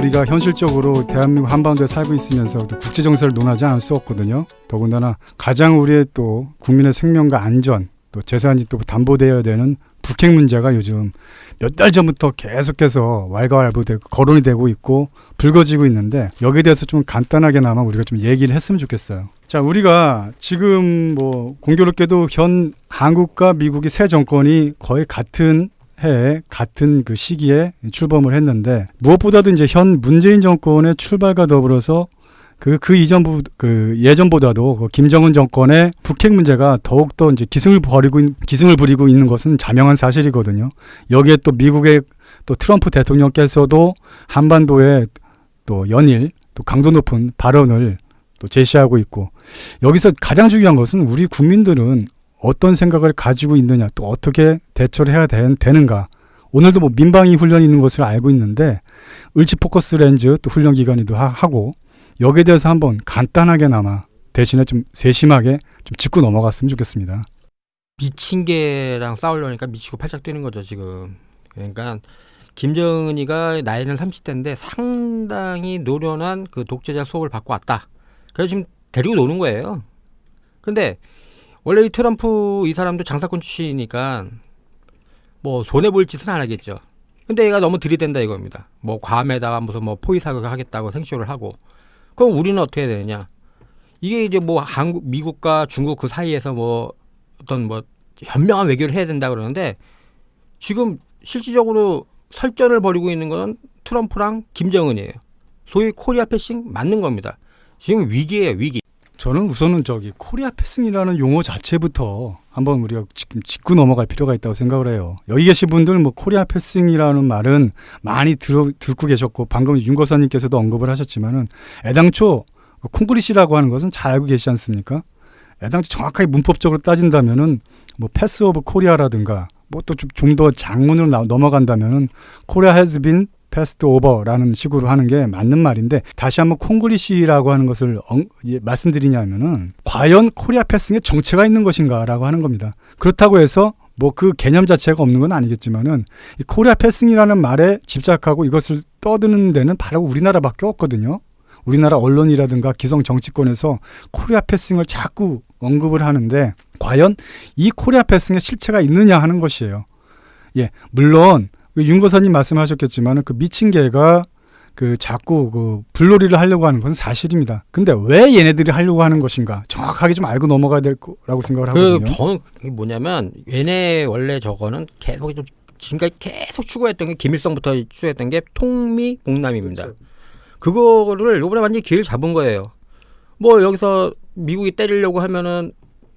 우리가 현실적으로 대한민국 한반도에 살고 있으면서 국제 정세를 논하지 않을 수 없거든요. 더군다나 가장 우리의 또 국민의 생명과 안전 또 재산이 또 담보되어야 되는 북핵 문제가 요즘 몇 달 전부터 계속해서 왈가왈부되고 거론이 되고 있고 불거지고 있는데 여기에 대해서 좀 간단하게나마 우리가 좀 얘기를 했으면 좋겠어요. 자, 우리가 지금 뭐 공교롭게도 현 한국과 미국이 새 정권이 거의 같은 해에 같은 그 시기에 출범을 했는데 무엇보다도 이제 현 문재인 정권의 출발과 더불어서 그 예전보다도 그 김정은 정권의 북핵 문제가 더욱더 이제 기승을 부리고 있는 것은 자명한 사실이거든요. 여기에 또 미국의 또 트럼프 대통령께서도 한반도에 또 연일 또 강도 높은 발언을 또 제시하고 있고 여기서 가장 중요한 것은 우리 국민들은 어떤 생각을 가지고 있느냐 또 어떻게 대처를 해야 되는가. 오늘도 뭐 민방위 훈련이 있는 것을 알고 있는데 을지 포커스 렌즈 또 훈련 기간이기도 하고 여기에 대해서 한번 간단하게나마 대신에 좀 세심하게 좀 짚고 넘어갔으면 좋겠습니다. 미친 개랑 싸우려니까 미치고 팔짝 뛰는 거죠 지금. 그러니까 김정은이가 나이는 30대인데 상당히 노련한 그 독재자 수업을 받고 왔다. 그래서 지금 데리고 노는 거예요. 근데 원래 이 트럼프 이 사람도 장사꾼 출신이니까 뭐 손해볼 짓은 안 하겠죠. 근데 얘가 너무 들이댄다 이겁니다. 뭐 괌에다가 무슨 뭐 포위 사격을 하겠다고 생쇼를 하고. 그럼 우리는 어떻게 해야 되느냐? 이게 이제 뭐 미국과 중국 그 사이에서 뭐 어떤 뭐 현명한 외교를 해야 된다 그러는데 지금 실질적으로 설전을 벌이고 있는 건 트럼프랑 김정은이에요. 소위 코리아 패싱 맞는 겁니다. 지금 위기예요, 위기. 저는 우선은 코리아 패싱이라는 용어 자체부터 한번 우리가 지금 짚고 넘어갈 필요가 있다고 생각을 해요. 여기 계신 분들 뭐 코리아 패싱이라는 말은 많이 듣고 계셨고 방금 윤 거사님께서도 언급을 하셨지만은 애당초 콩글리시라고 하는 것은 잘 알고 계시지 않습니까? 애당초 정확하게 문법적으로 따진다면은 뭐 패스 오브 코리아라든가 뭐 또 좀 더 장문으로 넘어간다면은 코리아 has been 패스트 오버라는 식으로 하는 게 맞는 말인데 다시 한번 콩글리시라고 하는 것을 말씀드리냐면은 과연 코리아 패싱에 정체가 있는 것인가라고 하는 겁니다. 그렇다고 해서 뭐 그 개념 자체가 없는 건 아니겠지만은 이 코리아 패싱이라는 말에 집착하고 이것을 떠드는 데는 바로 우리나라밖에 없거든요. 우리나라 언론이라든가 기성 정치권에서 코리아 패싱을 자꾸 언급을 하는데 과연 이 코리아 패싱의 실체가 있느냐 하는 것이에요. 예, 물론 윤 거사님 말씀하셨겠지만 그 미친 개가 그 자꾸 그 불놀이를 하려고 하는 건 사실입니다. 근데 왜 얘네들이 하려고 하는 것인가 정확하게 좀 알고 넘어가야 될 거라고 생각을 하거든요. 저는 이게 뭐냐면 얘네 원래 저거는 계속 좀 지금까지 계속 추구했던 게 김일성부터 추구했던 게 통미봉남입니다. 그렇죠. 그거를 이번에 완전히 기회를 잡은 거예요. 뭐 여기서 미국이 때리려고 하면은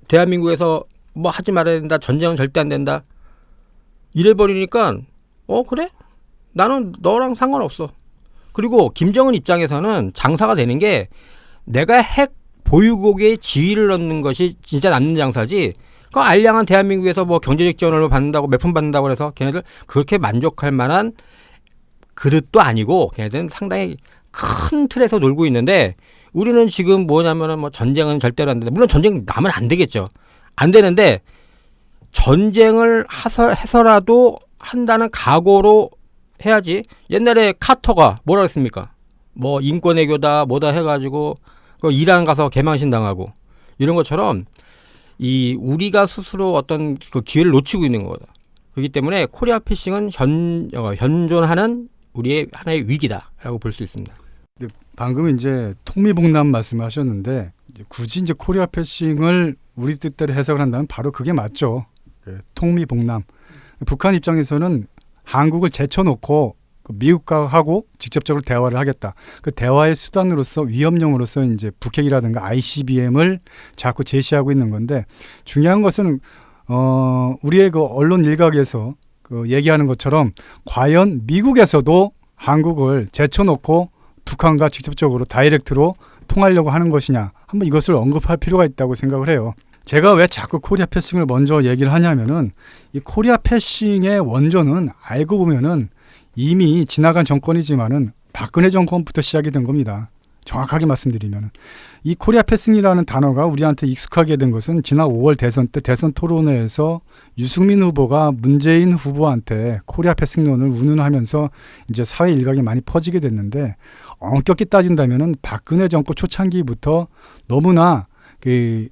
대한민국에서 뭐 하지 말아야 된다. 전쟁은 절대 안 된다. 이래버리니까 그래? 나는 너랑 상관없어. 그리고 김정은 입장에서는 장사가 되는 게 내가 핵 보유국의 지위를 얻는 것이 진짜 남는 장사지 그 알량한 대한민국에서 뭐 경제적 지원을 받는다고 몇 푼 받는다고 해서 걔네들 그렇게 만족할 만한 그릇도 아니고 걔네들은 상당히 큰 틀에서 놀고 있는데 우리는 지금 뭐냐면은 뭐 전쟁은 절대로 안 된다. 물론 전쟁 나면 안 되겠죠. 안 되는데 전쟁을 해서라도 한다는 각오로 해야지. 옛날에 카터가 뭐라 했습니까? 뭐 인권외교다 뭐다 해가지고 그 이란 가서 개망신 당하고 이런 것처럼 이 우리가 스스로 어떤 그 기회를 놓치고 있는 거다. 그렇기 때문에 코리아 패싱은 현존하는 우리의 하나의 위기다라고 볼 수 있습니다. 방금 이제 통미봉남 말씀하셨는데 굳이 이제 코리아 패싱을 우리 뜻대로 해석을 한다면 바로 그게 맞죠. 통미봉남. 북한 입장에서는 한국을 제쳐놓고 미국과 하고 직접적으로 대화를 하겠다. 그 대화의 수단으로서 위협용으로서 이제 북핵이라든가 ICBM을 자꾸 제시하고 있는 건데 중요한 것은 우리의 그 언론 일각에서 그 얘기하는 것처럼 과연 미국에서도 한국을 제쳐놓고 북한과 직접적으로 다이렉트로 통하려고 하는 것이냐 한번 이것을 언급할 필요가 있다고 생각을 해요. 제가 왜 자꾸 코리아 패싱을 먼저 얘기를 하냐면은 이 코리아 패싱의 원조는 알고 보면은 이미 지나간 정권이지만은 박근혜 정권부터 시작이 된 겁니다. 정확하게 말씀드리면은 이 코리아 패싱이라는 단어가 우리한테 익숙하게 된 것은 지난 5월 대선 때 대선 토론회에서 유승민 후보가 문재인 후보한테 코리아 패싱론을 운운하면서 이제 사회 일각에 많이 퍼지게 됐는데, 엄격히 따진다면은 박근혜 정권 초창기부터 너무나 이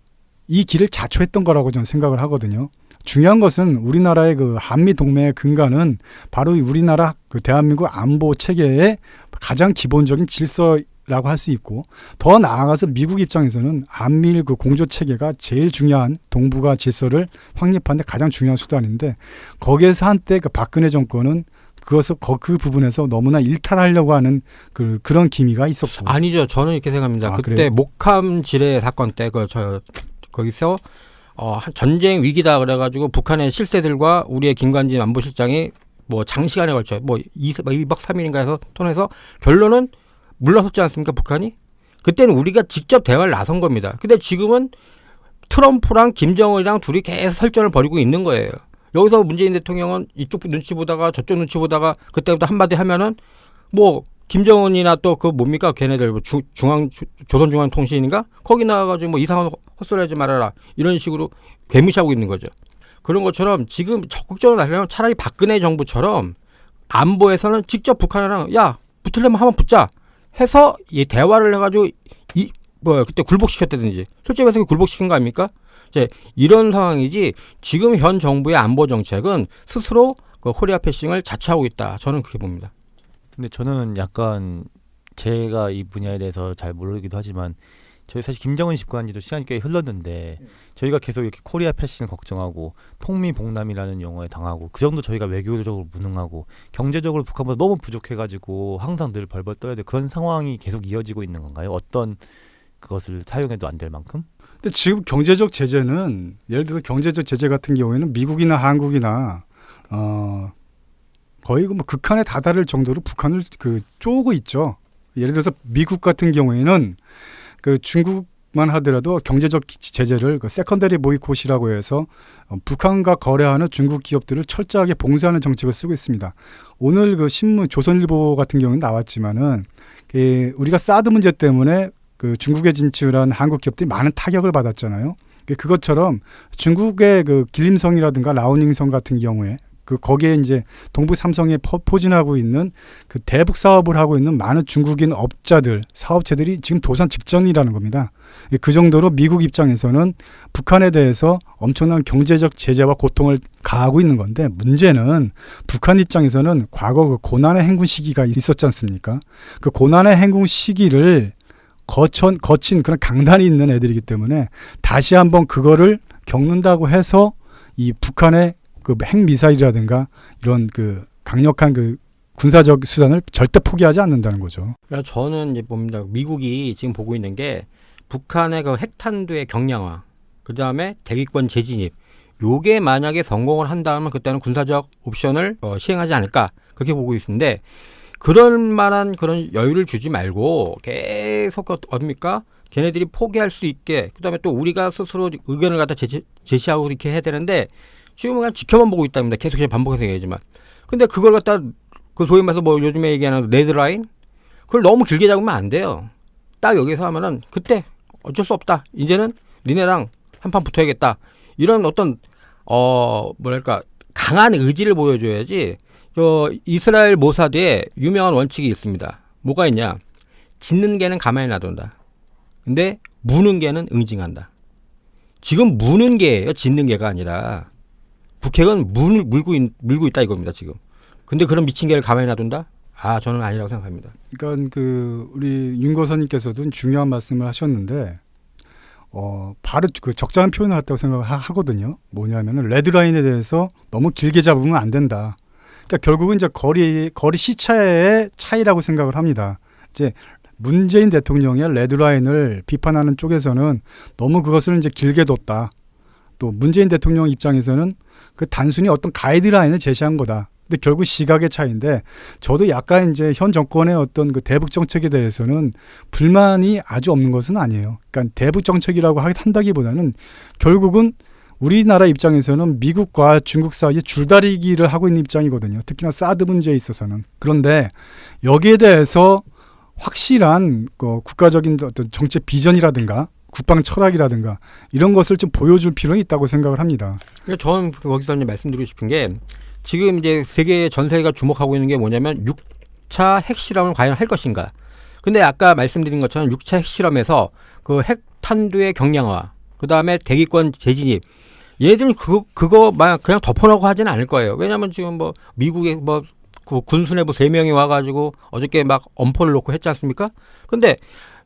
길을 자초했던 거라고 저는 생각을 하거든요. 중요한 것은 우리나라의 그 한미 동맹의 근간은 바로 우리나라 그 대한민국 안보 체계의 가장 기본적인 질서라고 할 수 있고, 더 나아가서 미국 입장에서는 한미일 그 공조 체계가 제일 중요한 동북아 질서를 확립하는 데 가장 중요한 수단인데, 거기에서 한때 그 박근혜 정권은 그것을 그 부분에서 너무나 일탈하려고 하는 그런 기미가 있었고. 아니죠. 저는 이렇게 생각합니다. 그때 그래요? 목함 지뢰 사건 때 거기서 전쟁 위기다 그래가지고 북한의 실세들과 우리의 김관진 안보실장이 뭐 장시간에 걸쳐 뭐 2박 3일인가 해서 통해서 결론은 물러섰지 않습니까, 북한이? 그때는 우리가 직접 대화를 나선 겁니다. 근데 지금은 트럼프랑 김정은이랑 둘이 계속 설전을 벌이고 있는 거예요. 여기서 문재인 대통령은 이쪽 눈치 보다가 저쪽 눈치 보다가 그때부터 한마디 하면은 뭐 김정은이나 또 그 뭡니까 걔네들 조선중앙통신인가 거기 나와가지고 뭐 이상한 헛소리 하지 말아라 이런 식으로 괴무시하고 있는 거죠. 그런 것처럼 지금 적극적으로 나서려면 차라리 박근혜 정부처럼 안보에서는 직접 북한이랑 야 붙으려면 한번 붙자 해서 이 대화를 해가지고 그때 굴복시켰다든지, 솔직히 말해서 굴복시킨 거 아닙니까? 이제 이런 상황이지, 지금 현 정부의 안보 정책은 스스로 그 코리아 패싱을 자처하고 있다. 저는 그렇게 봅니다. 근데 저는 약간 제가 이 분야에 대해서 잘 모르기도 하지만, 저희 사실 김정은 집권한 지도 시간이 꽤 흘렀는데 저희가 계속 이렇게 코리아 패싱을 걱정하고 통미봉남이라는 용어에 당하고, 그 정도 저희가 외교적으로 무능하고 경제적으로 북한보다 너무 부족해가지고 항상 늘 벌벌 떠야 돼, 그런 상황이 계속 이어지고 있는 건가요? 어떤 그것을 사용해도 안 될 만큼? 근데 지금 경제적 제재는, 예를 들어서 경제적 제재 같은 경우에는 미국이나 한국이나 거의 뭐 극한에 다다를 정도로 북한을 쪼고 있죠. 예를 들어서 미국 같은 경우에는 중국만 하더라도 경제적 제재를 세컨더리 보이콧이라고 해서 북한과 거래하는 중국 기업들을 철저하게 봉쇄하는 정책을 쓰고 있습니다. 오늘 신문 조선일보 같은 경우는 나왔지만은 우리가 사드 문제 때문에 중국에 진출한 한국 기업들이 많은 타격을 받았잖아요. 그것처럼 중국의 길림성이라든가 라오닝성 같은 경우에 거기에 이제 동부 삼성에 포진하고 있는 대북 사업을 하고 있는 많은 중국인 업자들, 사업체들이 지금 도산 직전이라는 겁니다. 그 정도로 미국 입장에서는 북한에 대해서 엄청난 경제적 제재와 고통을 가하고 있는 건데, 문제는 북한 입장에서는 과거 고난의 행군 시기가 있었지 않습니까? 그 고난의 행군 시기를 거친 그런 강단이 있는 애들이기 때문에 다시 한번 그거를 겪는다고 해서 이 북한의 핵미사일이라든가 이런 강력한 군사적 수단을 절대 포기하지 않는다는 거죠. 그러니까 저는 이제 봅니다. 미국이 지금 보고 있는 게 북한의 핵탄두의 경량화, 그 다음에 대기권 재진입, 요게 만약에 성공을 한다면 그때는 군사적 옵션을 시행하지 않을까, 그렇게 보고 있는데, 그럴 만한 그런 여유를 주지 말고 계속 어딥니까? 걔네들이 포기할 수 있게, 그 다음에 또 우리가 스스로 의견을 갖다 제시하고 이렇게 해야 되는데, 지금 그냥 지켜만 보고 있답니다. 계속 반복해서 얘기하지만. 근데 그걸 갖다 소위 말해서 뭐 요즘에 얘기하는 레드라인, 그걸 너무 길게 잡으면 안 돼요. 딱 여기서 하면은 그때 어쩔 수 없다. 이제는 니네랑 한판 붙어야겠다. 이런 어떤 뭐랄까 강한 의지를 보여줘야지. 이스라엘 모사드에 유명한 원칙이 있습니다. 뭐가 있냐? 짓는 개는 가만히 놔둔다. 근데 무는 개는 응징한다. 지금 무는 개예요. 짓는 개가 아니라. 북핵은 물고 있다 이겁니다, 지금. 근데 그런 미친 개를 가만히 놔둔다? 저는 아니라고 생각합니다. 그러니까 우리 윤거선님께서도 중요한 말씀을 하셨는데, 바로 적절한 표현을 했다고 생각을 하거든요. 뭐냐면은 레드라인에 대해서 너무 길게 잡으면 안 된다. 그러니까 결국은 이제 거리 시차의 차이라고 생각을 합니다. 이제 문재인 대통령의 레드라인을 비판하는 쪽에서는 너무 그것을 이제 길게 뒀다. 또 문재인 대통령 입장에서는 단순히 어떤 가이드라인을 제시한 거다. 근데 결국 시각의 차이인데, 저도 약간 이제 현 정권의 어떤 대북 정책에 대해서는 불만이 아주 없는 것은 아니에요. 그러니까 대북 정책이라고 한다기보다는 결국은 우리나라 입장에서는 미국과 중국 사이에 줄다리기를 하고 있는 입장이거든요. 특히나 사드 문제에 있어서는. 그런데 여기에 대해서 확실한 국가적인 어떤 정책 비전이라든가 국방 철학이라든가 이런 것을 좀 보여줄 필요는 있다고 생각을 합니다. 그러니까 저는 거기서 이제 말씀드리고 싶은 게 지금 이제 세계 전 세계가 주목하고 있는 게 뭐냐면 6차 핵실험을 과연 할 것인가. 근데 아까 말씀드린 것처럼 6차 핵실험에서 그 핵탄두의 경량화, 그 다음에 대기권 재진입, 얘들은 그거 그냥 덮어놓고 하지는 않을 거예요. 왜냐하면 지금 뭐 미국의 뭐 그 군수내부 3명이 와가지고 어저께 막 엄포를 놓고 했지 않습니까? 근데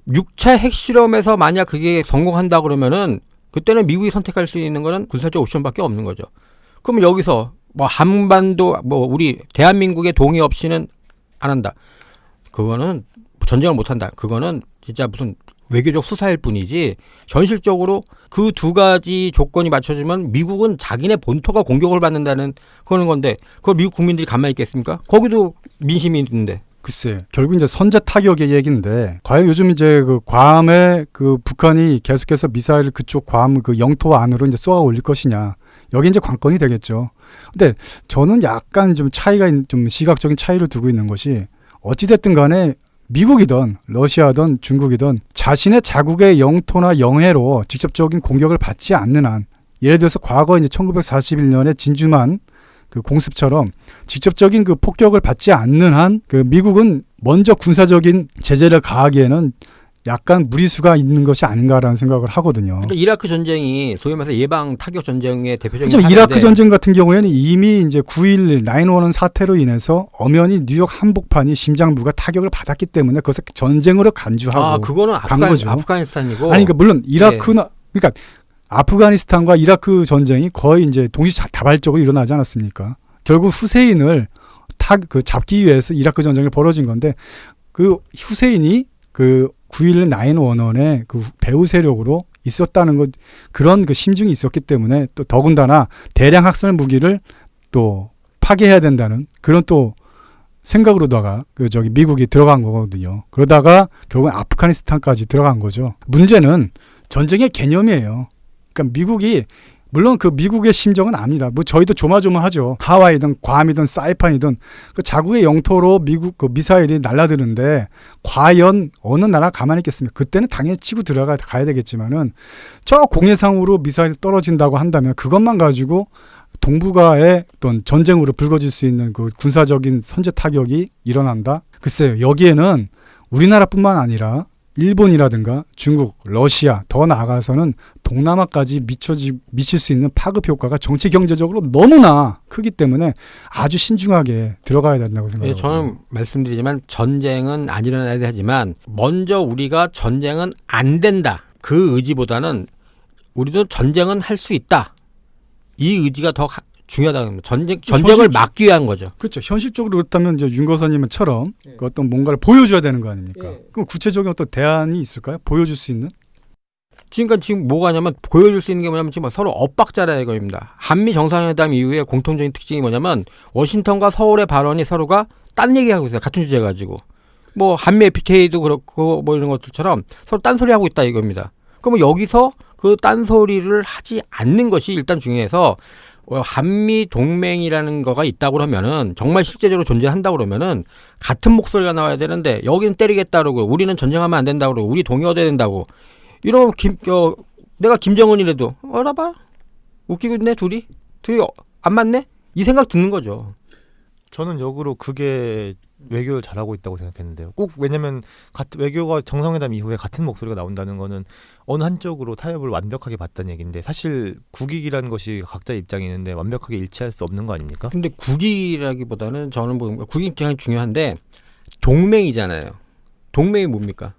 6차 핵실험에서 만약 그게 성공한다 그러면은 그때는 미국이 선택할 수 있는 거는 군사적 옵션밖에 없는 거죠. 그럼 여기서 뭐 한반도 뭐 우리 대한민국의 동의 없이는 안 한다. 그거는 전쟁을 못 한다. 그거는 진짜 무슨 외교적 수사일 뿐이지 현실적으로 그 두 가지 조건이 맞춰지면 미국은 자기네 본토가 공격을 받는다는 그러는 건데 그걸 미국 국민들이 가만히 있겠습니까? 거기도 민심이 있는데. 글쎄, 결국 이제 선제 타격의 얘기인데 과연 요즘 이제 그 괌에 그 북한이 계속해서 미사일을 그쪽 괌 그 영토 안으로 이제 쏘아 올릴 것이냐. 여기 이제 관건이 되겠죠. 근데 저는 약간 좀 좀 시각적인 차이를 두고 있는 것이 어찌됐든 간에 미국이든 러시아든 중국이든 자신의 자국의 영토나 영해로 직접적인 공격을 받지 않는 한, 예를 들어서 과거 이제 1941년에 진주만 그 공습처럼 직접적인 그 폭격을 받지 않는 한 그 미국은 먼저 군사적인 제재를 가하기에는 약간 무리수가 있는 것이 아닌가라는 생각을 하거든요. 그러니까 이라크 전쟁이 소위 말해서 예방 타격 전쟁의 대표적인 하지만 사례인데 이라크 전쟁 같은 경우에는 이미 이제 9.11 9/11 사태로 인해서 엄연히 뉴욕 한복판이 심장부가 타격을 받았기 때문에 그것을 전쟁으로 간주하고 그거는 간 거죠. 아프가니스탄이고 아니 그러니까 물론 이라크나 그러니까 아프가니스탄과 이라크 전쟁이 거의 이제 동시다발적으로 일어나지 않았습니까? 결국 후세인을 잡기 위해서 이라크 전쟁이 벌어진 건데 그 후세인이 그 9.11 9/11의 그 배후 세력으로 있었다는 것, 그런 그 심증이 있었기 때문에 또 더군다나 대량 학살 무기를 또 파괴해야 된다는 그런 또 생각으로다가 미국이 들어간 거거든요. 그러다가 결국은 아프가니스탄까지 들어간 거죠. 문제는 전쟁의 개념이에요. 그러니까 미국이 물론 그 미국의 심정은 압니다. 뭐 저희도 조마조마하죠. 하와이든 괌이든 사이판이든 그 자국의 영토로 미국 그 미사일이 날아드는데 과연 어느 나라 가만히 있겠습니까? 그때는 당연히 치고 가야 되겠지만은 저 공해상으로 미사일이 떨어진다고 한다면 그것만 가지고 동북아의 어떤 전쟁으로 불거질 수 있는 그 군사적인 선제 타격이 일어난다? 글쎄요. 여기에는 우리나라뿐만 아니라 일본이라든가 중국, 러시아, 더 나아가서는 동남아까지 미칠 수 있는 파급 효과가 정치 경제적으로 너무나 크기 때문에 아주 신중하게 들어가야 된다고 생각합니다. 저는 말씀드리지만 전쟁은 안 일어나야 하지만 먼저 우리가 전쟁은 안 된다. 그 의지보다는 우리도 전쟁은 할 수 있다. 이 의지가 더 중요하다는 겁니다. 전쟁을 막기 위한 거죠. 그렇죠. 현실적으로 그렇다면 이제 윤 거사님처럼 그 어떤 뭔가를 보여줘야 되는 거 아닙니까? 그럼 구체적인 어떤 대안이 있을까요? 보여줄 수 있는? 지금 뭐가 하냐면 보여줄 수 있는 게 뭐냐면 지금 서로 엇박자라 이거입니다. 한미 정상회담 이후에 공통적인 특징이 뭐냐면 워싱턴과 서울의 발언이 서로가 딴 얘기하고 있어요. 같은 주제 가지고. 뭐 한미 FTA도 그렇고 뭐 이런 것들처럼 서로 딴소리 하고 있다 이겁니다. 그럼 여기서 그 딴소리를 하지 않는 것이 일단 중요해서 한미 동맹이라는 거가 있다고 그러면은 정말 실제적으로 존재한다 그러면은 같은 목소리가 나와야 되는데 여기는 때리겠다 그러고 우리는 전쟁하면 안 된다 그러고 우리 동의 얻어야 된다고 이러면 내가 김정은이라도 알아봐 웃기고 있네 둘이 안 맞네 이 생각 드는 거죠. 저는 역으로 그게 외교를 잘하고 있다고 생각했는데요. 꼭 왜냐면 외교가 정상회담 이후에 같은 목소리가 나온다는 거는 어느 한쪽으로 타협을 완벽하게 봤다는 얘기인데 사실 국익이라는 것이 각자의 입장이 있는데 완벽하게 일치할 수 없는 거 아닙니까? 근데 국익이라기보다는 저는 국익 입장이 중요한데 동맹이잖아요. 동맹이 뭡니까?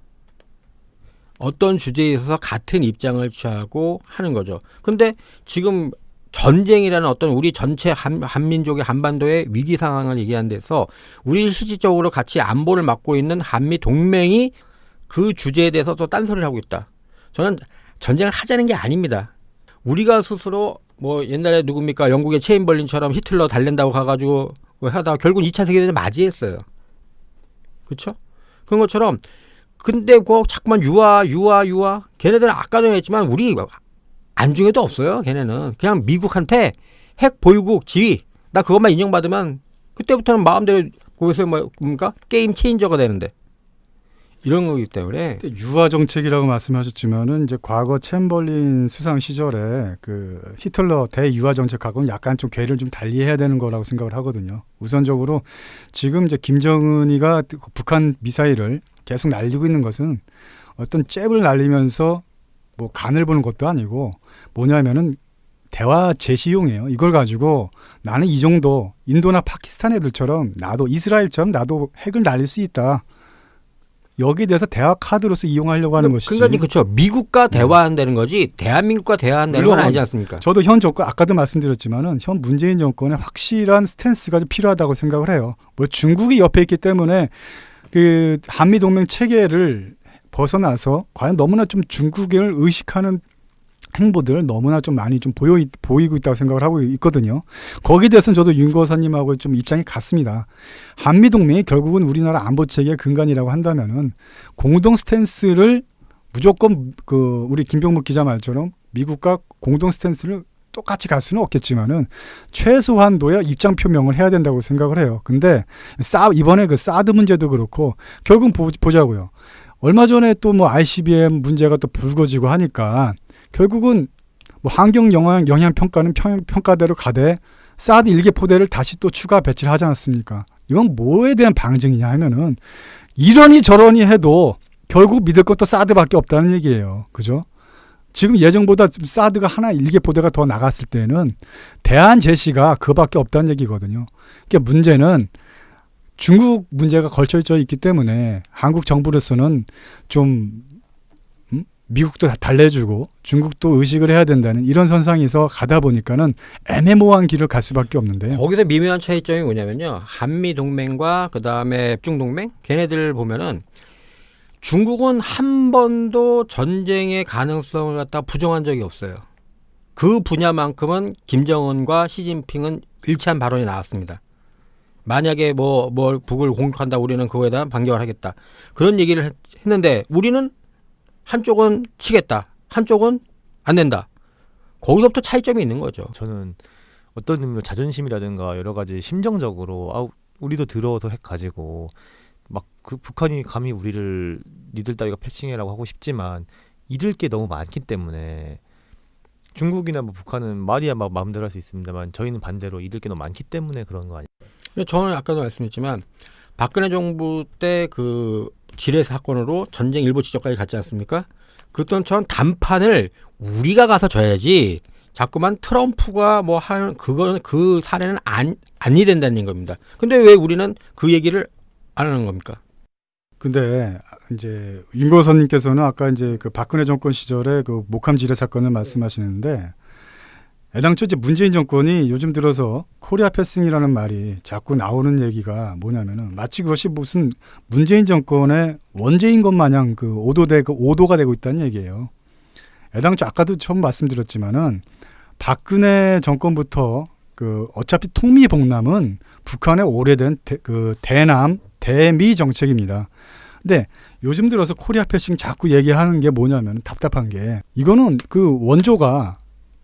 어떤 주제에 있어서 같은 입장을 취하고 하는 거죠. 근데 지금 전쟁이라는 어떤 우리 전체 한민족의 한반도의 위기 상황을 얘기하는 데서 우리 실질적으로 같이 안보를 맡고 있는 한미 동맹이 그 주제에 대해서 또 딴소리를 하고 있다. 저는 전쟁을 하자는 게 아닙니다. 우리가 스스로 뭐 옛날에 누굽니까 영국의 체인벌린처럼 히틀러 달랜다고 가가지고 하다가 결국 2차 세계대전 맞이했어요. 그렇죠? 그런 것처럼 근데 자꾸만 유아 걔네들은 아까도 했지만 우리 안중에도 없어요. 걔네는 그냥 미국한테 핵 보유국 지위 나 그것만 인정받으면 그때부터는 마음대로 거기서 뭡니까 게임 체인저가 되는데 이런 거기 때문에 유화 정책이라고 말씀하셨지만은 이제 과거 챔벌린 수상 시절에 그 히틀러 대유화 정책하고는 약간 좀 궤를 좀 달리해야 되는 거라고 생각을 하거든요. 우선적으로 지금 이제 김정은이가 북한 미사일을 계속 날리고 있는 것은 어떤 잽을 날리면서 뭐 간을 보는 것도 아니고 뭐냐면은 대화 제시용이에요. 이걸 가지고 나는 이 정도 인도나 파키스탄 애들처럼 나도 이스라엘처럼 나도 핵을 날릴 수 있다. 여기에 대해서 대화 카드로서 이용하려고 하는 것이지. 그러니까 그렇죠. 미국과 대화한다는 거지 대한민국과 대화한다는 건 아니지 않습니까? 저도 현 정권 아까도 말씀드렸지만은 현 문재인 정권의 확실한 스탠스가 좀 필요하다고 생각을 해요. 뭐 중국이 옆에 있기 때문에 그 한미 동맹 체계를 벗어나서 과연 너무나 좀 중국을 의식하는 행보들을 너무나 좀 많이 좀 보이고 있다고 생각을 하고 있거든요. 거기에 대해서는 저도 윤 거사님하고 좀 입장이 같습니다. 한미 동맹이 결국은 우리나라 안보 체계의 근간이라고 한다면은 공동 스탠스를 무조건 그 우리 김병묵 기자 말처럼 미국과 공동 스탠스를 똑같이 갈 수는 없겠지만은 최소한도의 입장 표명을 해야 된다고 생각을 해요. 근데 이번에 그 사드 문제도 그렇고 결국 보자고요. 얼마 전에 또 뭐 ICBM 문제가 또 불거지고 하니까 결국은 뭐 환경 영향 평가는 평가대로 가되 사드 1개 포대를 다시 또 추가 배치를 하지 않았습니까? 이건 뭐에 대한 방증이냐 하면은 이러니 저러니 해도 결국 믿을 것도 사드밖에 없다는 얘기예요. 그죠? 지금 예정보다 사드가 하나 1개 포대가 더 나갔을 때는 대안 제시가 그거밖에 없다는 얘기거든요. 그러니까 문제는 중국 문제가 걸쳐져 있기 때문에 한국 정부로서는 좀 미국도 달래주고 중국도 의식을 해야 된다는 이런 선상에서 가다 보니까는 애매모호한 길을 갈 수밖에 없는데 거기서 미묘한 차이점이 뭐냐면요. 한미 동맹과 그다음에 중동맹 걔네들 보면은 중국은 한 번도 전쟁의 가능성을 갖다 부정한 적이 없어요. 그 분야만큼은 김정은과 시진핑은 일치한 발언이 나왔습니다. 만약에 뭐 북을 공격한다 우리는 그거에 대한 반격을 하겠다. 그런 얘기를 했는데 우리는 한쪽은 치겠다. 한쪽은 안 된다. 거기서부터 차이점이 있는 거죠. 저는 어떤 의미로 자존심이라든가 여러 가지 심정적으로 우리도 들어서 핵 가지고 막 그 북한이 감히 우리를 니들 따위가 패싱해라고 하고 싶지만 잃을 게 너무 많기 때문에 중국이나 뭐 북한은 말이야 막 마음대로 할 수 있습니다만 저희는 반대로 잃을 게 너무 많기 때문에 그런 거 아니에요? 저는 아까도 말씀했지만 박근혜 정부 때 그 지뢰 사건으로 전쟁 일보 지적까지 갔지 않습니까? 그때처럼 단판을 우리가 가서 져야지 자꾸만 트럼프가 뭐 하는 그거는 그 사례는 아니 된다는 겁니다. 근데 왜 우리는 그 얘기를 안 하는 겁니까? 근데 이제 윤거선님께서는 아까 이제 그 박근혜 정권 시절에 그 목함 지뢰 사건을 말씀하시는데 애당초 이제 문재인 정권이 요즘 들어서 코리아 패싱이라는 말이 자꾸 나오는 얘기가 뭐냐면은 마치 그것이 무슨 문재인 정권의 원죄인 것 마냥 그 오도가 되고 있다는 얘기예요. 애당초 아까도 처음 말씀드렸지만은 박근혜 정권부터 그 어차피 통미봉남은 북한의 오래된 대미 정책입니다. 근데 요즘 들어서 코리아 패싱 자꾸 얘기하는 게 뭐냐면 답답한 게 이거는 그 원조가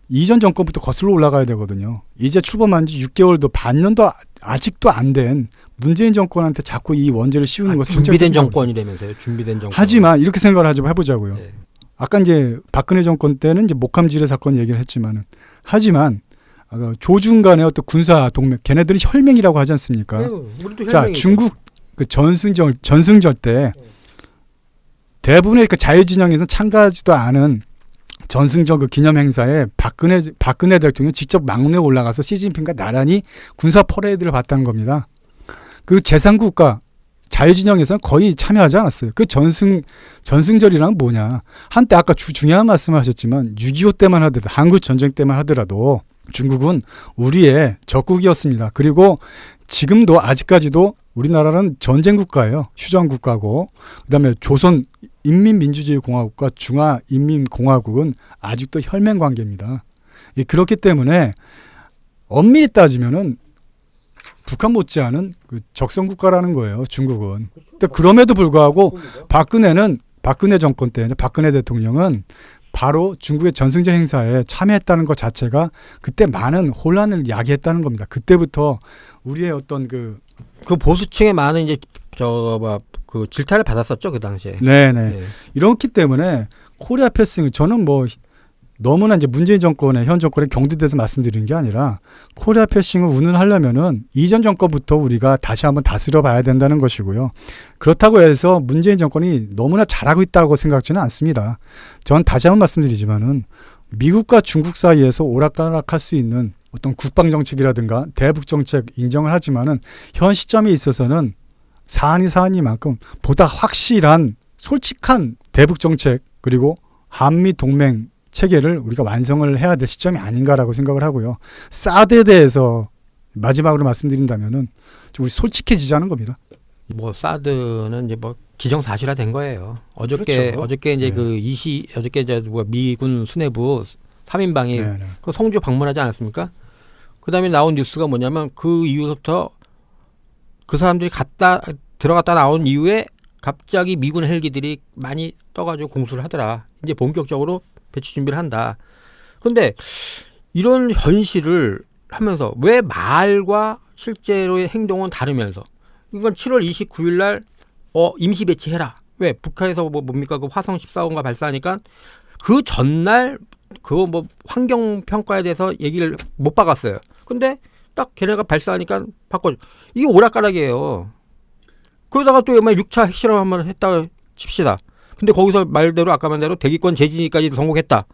이전 정권부터 거슬러 올라가야 되거든요. 이제 출범한 지 6개월도 반년도 아직도 안 된 문재인 정권한테 자꾸 이 원죄를 씌우는 것은 준비된 정권이라면서요. 준비된 정권. 하지만 이렇게 생각을 해보자고요. 네. 아까 이제 박근혜 정권 때는 이제 목함 지뢰 사건 얘기를 했지만은 하지만 조중간의 어떤 군사 동맹 걔네들이 혈맹이라고 하지 않습니까? 네, 우리도 자, 혈맹이죠. 중국 그 전승절 때 대부분의 그 자유진영에서 참가하지도 않은 전승절 그 기념 행사에 박근혜 대통령이 직접 막내에 올라가서 시진핑과 나란히 군사 퍼레이드를 봤다는 겁니다. 그 제3국가 자유진영에서는 거의 참여하지 않았어요. 그 전승절이란 뭐냐? 한때 아까 중요한 말씀하셨지만 6.25 때만 하더라도 한국 전쟁 때만 하더라도 중국은 우리의 적국이었습니다. 그리고 지금도 아직까지도 우리나라는 전쟁 국가예요. 휴전 국가고 그다음에 조선 인민민주주의 공화국과 중화인민공화국은 아직도 혈맹 관계입니다. 그렇기 때문에 엄밀히 따지면은 북한 못지않은 그 적성 국가라는 거예요. 중국은. 근데 그럼에도 불구하고 박근혜 정권 때는 박근혜 대통령은 바로 중국의 전승절 행사에 참여했다는 것 자체가 그때 많은 혼란을 야기했다는 겁니다. 그때부터 우리의 어떤 그 보수층의 많은 이제 그 질타를 받았었죠 그 당시에. 네네. 네. 이렇기 때문에 코리아 패싱 저는 뭐 너무나 이제 문재인 정권의 현 정권에 경도돼서 말씀드리는 게 아니라 코리아 패싱을 운운하려면은 이전 정권부터 우리가 다시 한번 다스려 봐야 된다는 것이고요. 그렇다고 해서 문재인 정권이 너무나 잘하고 있다고 생각지는 않습니다. 전 다시 한번 말씀드리지만은 미국과 중국 사이에서 오락가락할 수 있는 어떤 국방 정책이라든가 대북 정책 인정을 하지만은 현 시점에 있어서는 사안이 사안이만큼 보다 확실한 솔직한 대북 정책 그리고 한미 동맹 체계를 우리가 완성을 해야 될 시점이 아닌가라고 생각을 하고요. 사드에 대해서 마지막으로 말씀드린다면은 좀 우리 솔직해지자는 겁니다. 뭐 사드는 이제 뭐 기정사실화된 거예요. 어저께 그렇죠. 어저께 이제 네. 어저께 이제 누가 미군 수뇌부 3인방이 네네. 그 성주 방문하지 않았습니까? 그다음에 나온 뉴스가 뭐냐면 그 이후부터 그 사람들이 들어갔다 나온 이후에 갑자기 미군 헬기들이 많이 떠가지고 공수를 하더라. 이제 본격적으로 배치 준비를 한다. 근데 이런 현실을 하면서 왜 말과 실제로의 행동은 다르면서 이건 7월 29일 날 임시 배치해라. 왜 북한에서 뭡니까 그 화성 14호가 발사하니까 그 전날 그거 뭐 환경 평가에 대해서 얘기를 못 박았어요. 근데 딱 걔네가 발사하니까 바꿔. 이게 오락가락이에요. 그러다가 또 정말 6차 핵실험 한번 했다고 칩시다. 근데 거기서 말대로 아까 말대로 대기권 재진입까지도 성공했다.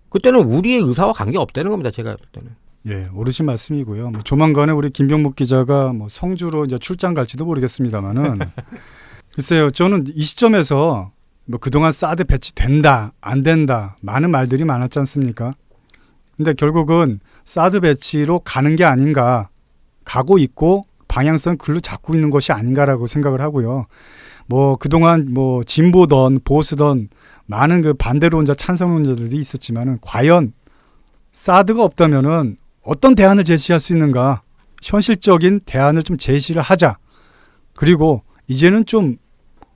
그때는 우리의 의사와 관계 없다는 겁니다. 제가 볼 때는. 예, 옳으신 말씀이고요. 뭐 조만간에 우리 김병목 기자가 뭐 성주로 이제 출장 갈지도 모르겠습니다만은 글쎄요, 저는 이 시점에서 뭐 그동안 사드 배치된다, 안 된다 많은 말들이 많았지 않습니까? 근데 결국은 사드 배치로 가는 게 아닌가, 가고 있고 방향성 글로 잡고 있는 것이 아닌가라고 생각을 하고요. 뭐 그동안 뭐 진보던 보수던 많은 그 반대론자 찬성론자들이 있었지만은 과연 사드가 없다면은 어떤 대안을 제시할 수 있는가? 현실적인 대안을 좀 제시를 하자. 그리고 이제는 좀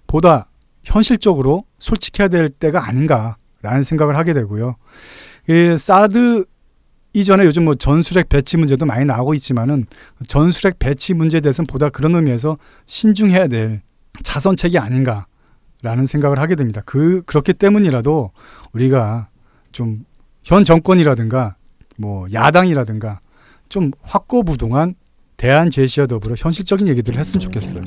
보다 현실적으로 솔직해야 될 때가 아닌가라는 생각을 하게 되고요. 이 사드 이전에 요즘 뭐 전술핵 배치 문제도 많이 나오고 있지만은 전술핵 배치 문제에 대해서는 보다 그런 의미에서 신중해야 될 자선책이 아닌가라는 생각을 하게 됩니다. 그렇기 때문이라도 우리가 좀 현 정권이라든가 뭐 야당이라든가 좀 확고부동한 대안 제시와 더불어 현실적인 얘기들을 했으면 좋겠어요.